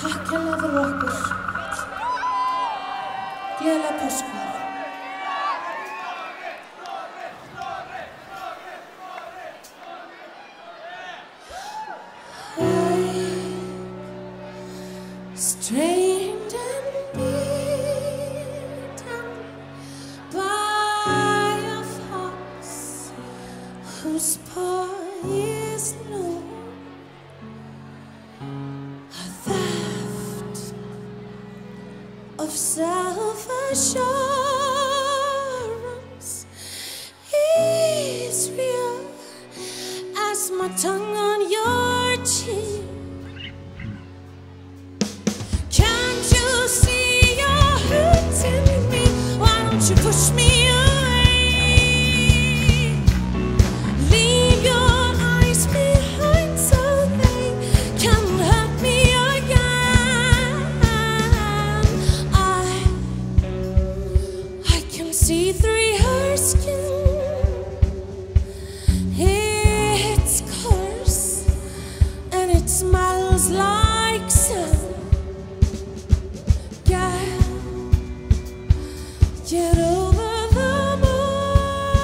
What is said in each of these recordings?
Takk hérlega fyrir okkur. Gleðilega páskur. Strained and beaten by a fox whose paw is known, a theft of self-assurance is real as my tongue on your cheek. You push me away. Leave your eyes behind so they can hurt me again. I can see through her skin. It's coarse and it smells like sun. Get over the moon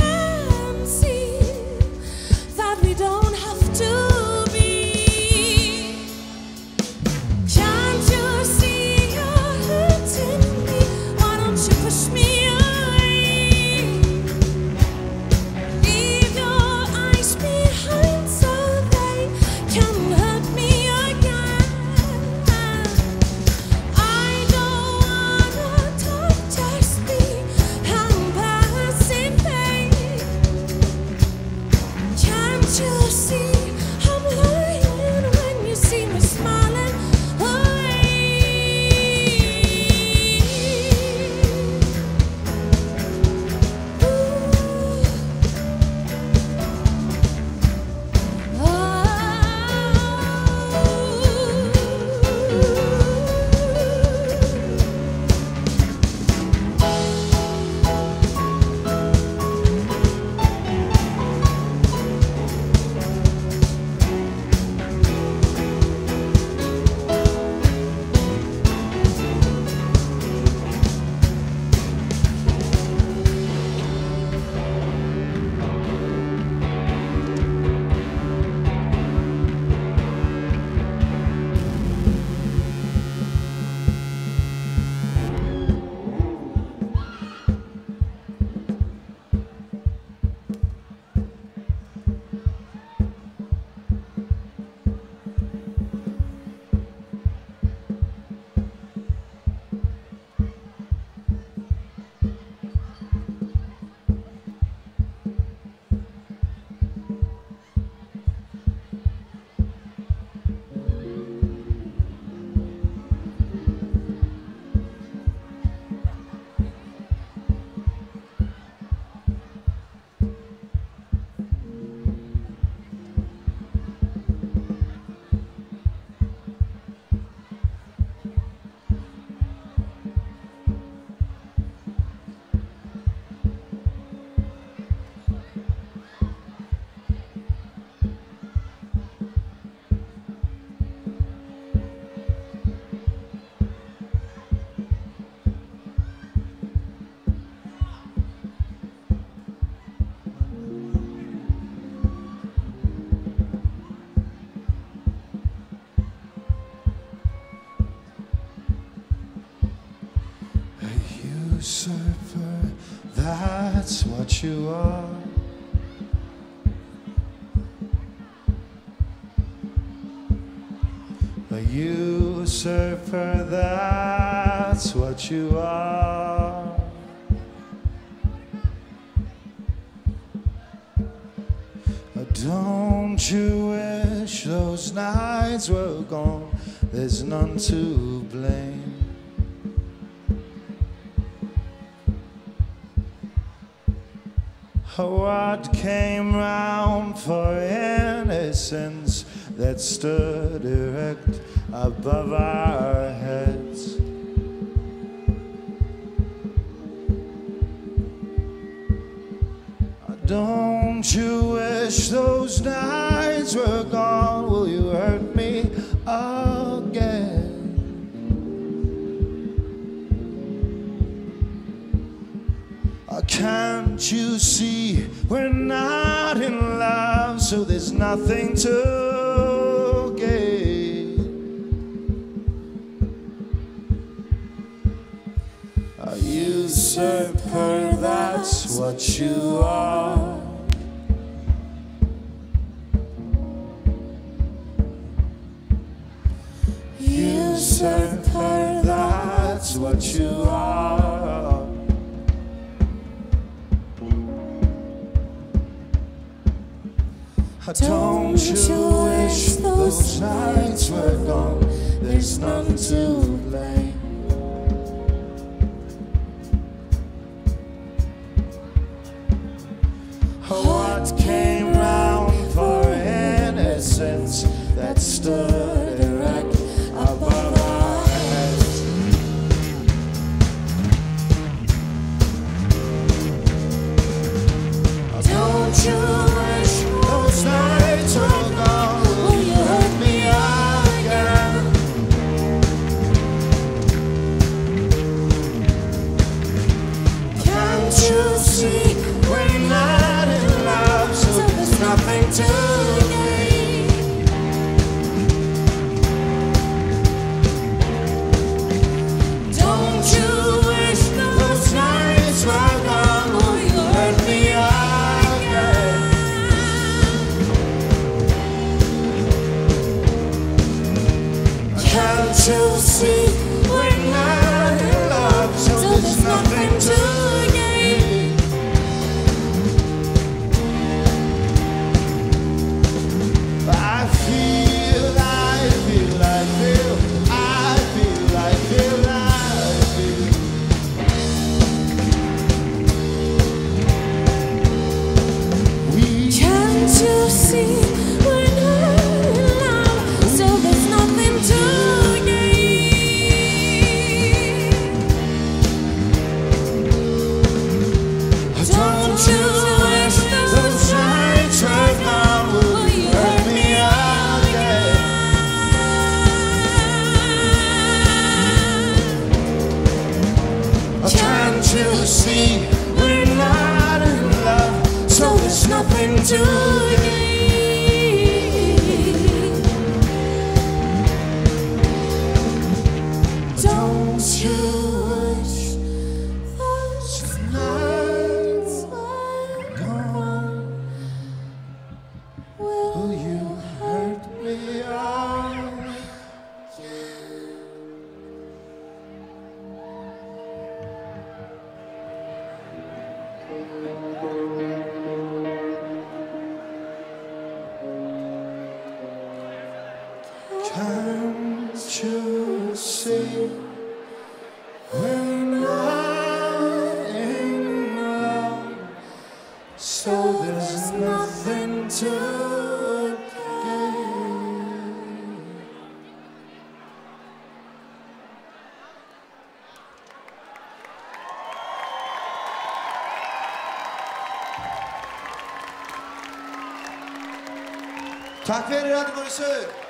and see that we don't have to be. Can't you see you're hurting me? Why don't you push me away? Leave your eyes behind so they can hurt me again. You see, I'm lying when you see me smiling Usurper, that's what you are. A usurper, that's what you are. Don't you wish those nights were gone? There's none to blame. What came round for innocence that stood erect above our heads? Don't you wish those nights were gone? Will you hurt me Can't you see we're not in love, so there's nothing to gain? A usurper, that's what you are. Usurper, that's what you are. Don't you wish those nights were gone? There's none to blame. What came round for innocence that stood erect above our heads? Don't you wish those nights were gone? Will you hurt me again? Can't you see we're not in love, so there's nothing to gain? Don't you wish those nights were gone? Will you hurt me again? Can't you see we're not in love, so there's nothing to gain? I feel, I feel, I feel, I feel, I feel, I feel. Can't you see we're not in love, so there's nothing to gain? Don't you wish those nights were gone? Will you hurt me again? Can't you see we're not in love, so there's nothing to gain? Don't you wish those Nights were gone. Will you hurt me again? Can't you see we're not in love, so there's nothing to gain? Tack för er, Anne Borisö!